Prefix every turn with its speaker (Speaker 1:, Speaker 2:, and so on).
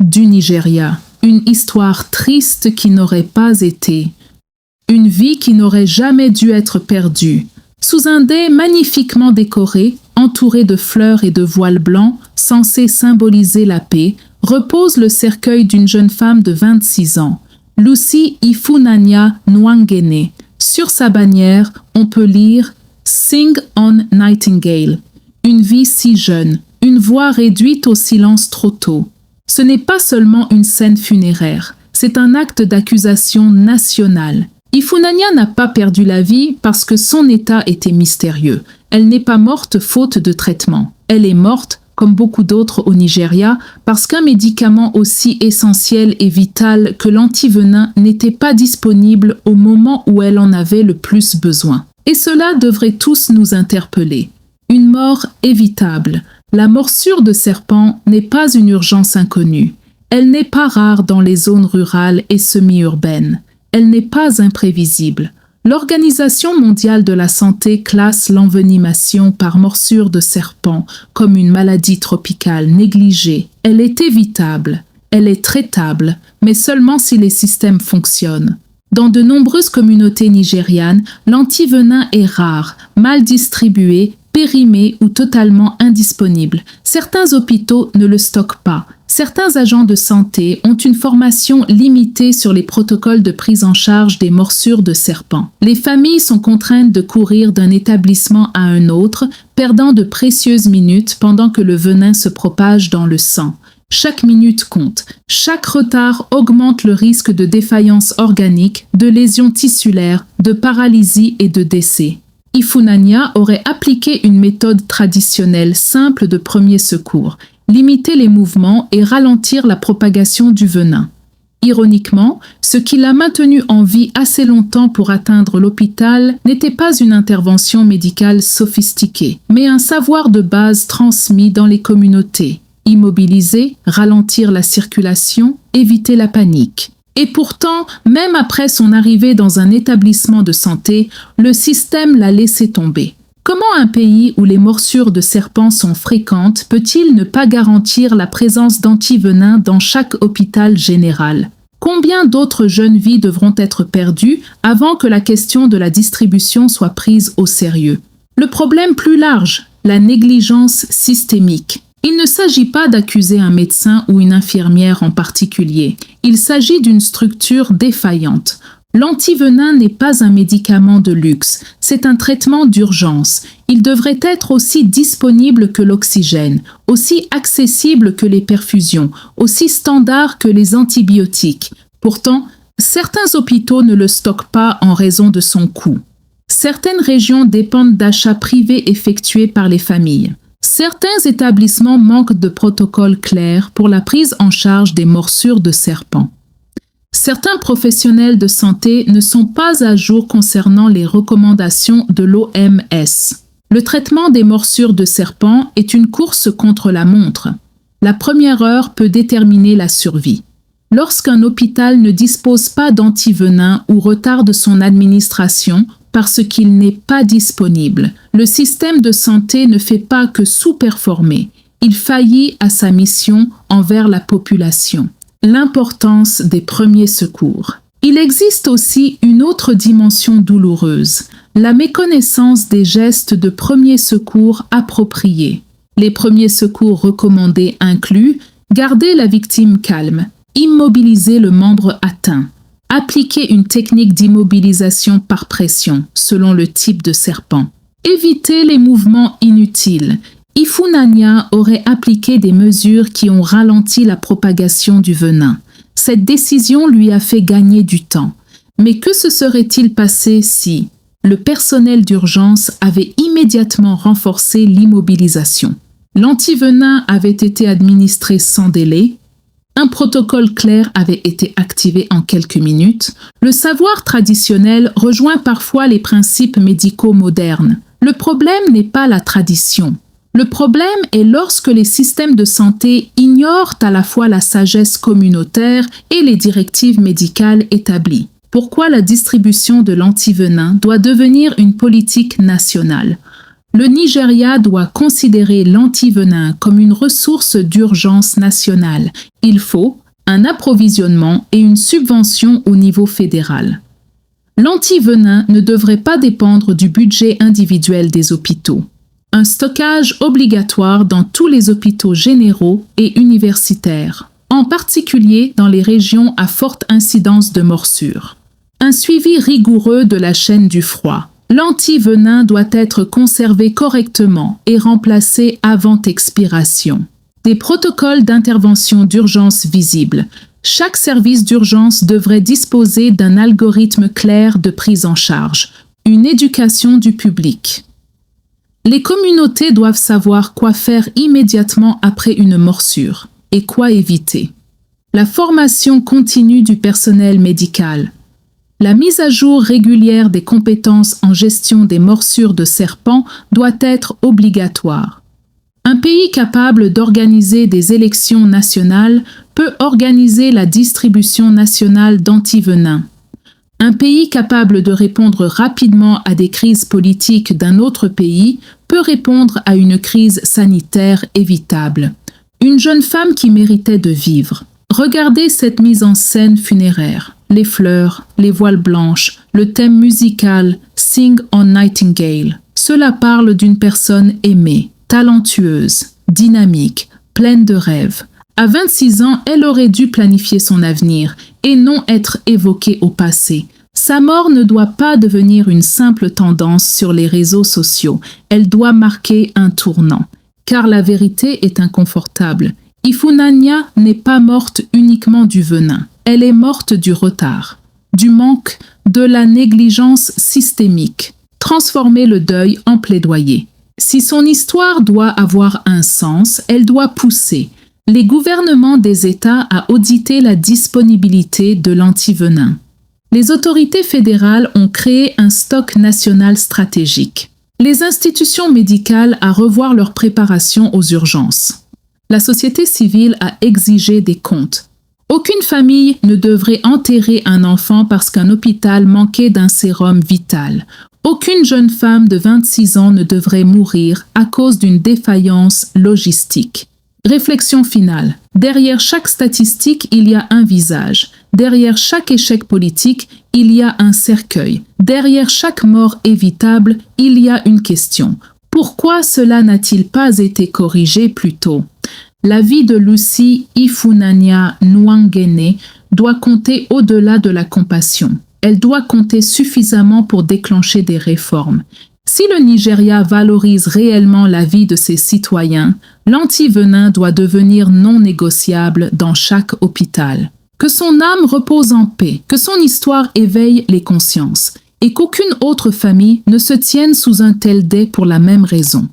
Speaker 1: Du Nigeria, une histoire triste qui n'aurait pas été. Une vie qui n'aurait jamais dû être perdue. Sous un dais magnifiquement décoré, entouré de fleurs et de voiles blancs, censés symboliser la paix, repose le cercueil d'une jeune femme de 26 ans, Lucy Ifunanya Nwangene. Sur sa bannière, on peut lire « Sing on Nightingale ». Une vie si jeune, une voix réduite au silence trop tôt. Ce n'est pas seulement une scène funéraire, c'est un acte d'accusation nationale. Ifunanya n'a pas perdu la vie parce que son état était mystérieux. Elle n'est pas morte faute de traitement. Elle est morte, comme beaucoup d'autres au Nigeria, parce qu'un médicament aussi essentiel et vital que l'antivenin n'était pas disponible au moment où elle en avait le plus besoin. Et cela devrait tous nous interpeller. Une mort évitable. La morsure de serpent n'est pas une urgence inconnue. Elle n'est pas rare dans les zones rurales et semi-urbaines. Elle n'est pas imprévisible. L'Organisation mondiale de la santé classe l'envenimation par morsure de serpent comme une maladie tropicale négligée. Elle est évitable, elle est traitable, mais seulement si les systèmes fonctionnent. Dans de nombreuses communautés nigérianes, l'antivenin est rare, mal distribué, périmé ou totalement indisponible. Certains hôpitaux ne le stockent pas. Certains agents de santé ont une formation limitée sur les protocoles de prise en charge des morsures de serpent. Les familles sont contraintes de courir d'un établissement à un autre, perdant de précieuses minutes pendant que le venin se propage dans le sang. Chaque minute compte. Chaque retard augmente le risque de défaillance organique, de lésions tissulaires, de paralysie et de décès. Ifunanya aurait appliqué une méthode traditionnelle simple de premier secours, limiter les mouvements et ralentir la propagation du venin. Ironiquement, ce qui l'a maintenue en vie assez longtemps pour atteindre l'hôpital n'était pas une intervention médicale sophistiquée, mais un savoir de base transmis dans les communautés. Immobiliser, ralentir la circulation, éviter la panique. Et pourtant, même après son arrivée dans un établissement de santé, le système l'a laissé tomber. Comment un pays où les morsures de serpents sont fréquentes peut-il ne pas garantir la présence d'antivenins dans chaque hôpital général? Combien d'autres jeunes vies devront être perdues avant que la question de la distribution soit prise au sérieux? Le problème plus large, la négligence systémique. Il ne s'agit pas d'accuser un médecin ou une infirmière en particulier. Il s'agit d'une structure défaillante. L'antivenin n'est pas un médicament de luxe, c'est un traitement d'urgence. Il devrait être aussi disponible que l'oxygène, aussi accessible que les perfusions, aussi standard que les antibiotiques. Pourtant, certains hôpitaux ne le stockent pas en raison de son coût. Certaines régions dépendent d'achats privés effectués par les familles. Certains établissements manquent de protocoles clairs pour la prise en charge des morsures de serpents. Certains professionnels de santé ne sont pas à jour concernant les recommandations de l'OMS. Le traitement des morsures de serpent est une course contre la montre. La première heure peut déterminer la survie. Lorsqu'un hôpital ne dispose pas d'antivenin ou retarde son administration parce qu'il n'est pas disponible, le système de santé ne fait pas que sous-performer. Il faillit à sa mission envers la population. L'importance des premiers secours. Il existe aussi une autre dimension douloureuse, la méconnaissance des gestes de premiers secours appropriés. Les premiers secours recommandés incluent garder la victime calme, immobiliser le membre atteint, appliquer une technique d'immobilisation par pression selon le type de serpent, éviter les mouvements inutiles. Ifunanya aurait appliqué des mesures qui ont ralenti la propagation du venin. Cette décision lui a fait gagner du temps. Mais que se serait-il passé si le personnel d'urgence avait immédiatement renforcé l'immobilisation? L'antivenin avait été administré sans délai, un protocole clair avait été activé en quelques minutes. Le savoir traditionnel rejoint parfois les principes médicaux modernes. Le problème n'est pas la tradition. Le problème est lorsque les systèmes de santé ignorent à la fois la sagesse communautaire et les directives médicales établies. Pourquoi la distribution de l'antivenin doit devenir une politique nationale? Le Nigeria doit considérer l'antivenin comme une ressource d'urgence nationale. Il faut un approvisionnement et une subvention au niveau fédéral. L'antivenin ne devrait pas dépendre du budget individuel des hôpitaux. Un stockage obligatoire dans tous les hôpitaux généraux et universitaires, en particulier dans les régions à forte incidence de morsures. Un suivi rigoureux de la chaîne du froid. L'antivenin doit être conservé correctement et remplacé avant expiration. Des protocoles d'intervention d'urgence visibles. Chaque service d'urgence devrait disposer d'un algorithme clair de prise en charge. Une éducation du public. Les communautés doivent savoir quoi faire immédiatement après une morsure et quoi éviter. La formation continue du personnel médical. La mise à jour régulière des compétences en gestion des morsures de serpents doit être obligatoire. Un pays capable d'organiser des élections nationales peut organiser la distribution nationale d'antivenin. Un pays capable de répondre rapidement à des crises politiques d'un autre pays peut répondre à une crise sanitaire évitable. Une jeune femme qui méritait de vivre. Regardez cette mise en scène funéraire. Les fleurs, les voiles blanches, le thème musical « Sing on Nightingale ». Cela parle d'une personne aimée, talentueuse, dynamique, pleine de rêves. À 26 ans, elle aurait dû planifier son avenir et non être évoquée au passé. Sa mort ne doit pas devenir une simple tendance sur les réseaux sociaux. Elle doit marquer un tournant. Car la vérité est inconfortable. Ifunanya n'est pas morte uniquement du venin. Elle est morte du retard, du manque, de la négligence systémique. Transformer le deuil en plaidoyer. Si son histoire doit avoir un sens, elle doit pousser les gouvernements des États à auditer la disponibilité de l'antivenin. Les autorités fédérales ont créé un stock national stratégique. Les institutions médicales à revoir leur préparation aux urgences. La société civile a exigé des comptes. Aucune famille ne devrait enterrer un enfant parce qu'un hôpital manquait d'un sérum vital. Aucune jeune femme de 26 ans ne devrait mourir à cause d'une défaillance logistique. Réflexion finale. Derrière chaque statistique, il y a un visage. Derrière chaque échec politique, il y a un cercueil. Derrière chaque mort évitable, il y a une question. Pourquoi cela n'a-t-il pas été corrigé plus tôt? La vie de Lucy Ifunanya Nwangene doit compter au-delà de la compassion. Elle doit compter suffisamment pour déclencher des réformes. Si le Nigeria valorise réellement la vie de ses citoyens, l'antivenin doit devenir non négociable dans chaque hôpital. Que son âme repose en paix, que son histoire éveille les consciences, et qu'aucune autre famille ne se tienne sous un tel dais pour la même raison.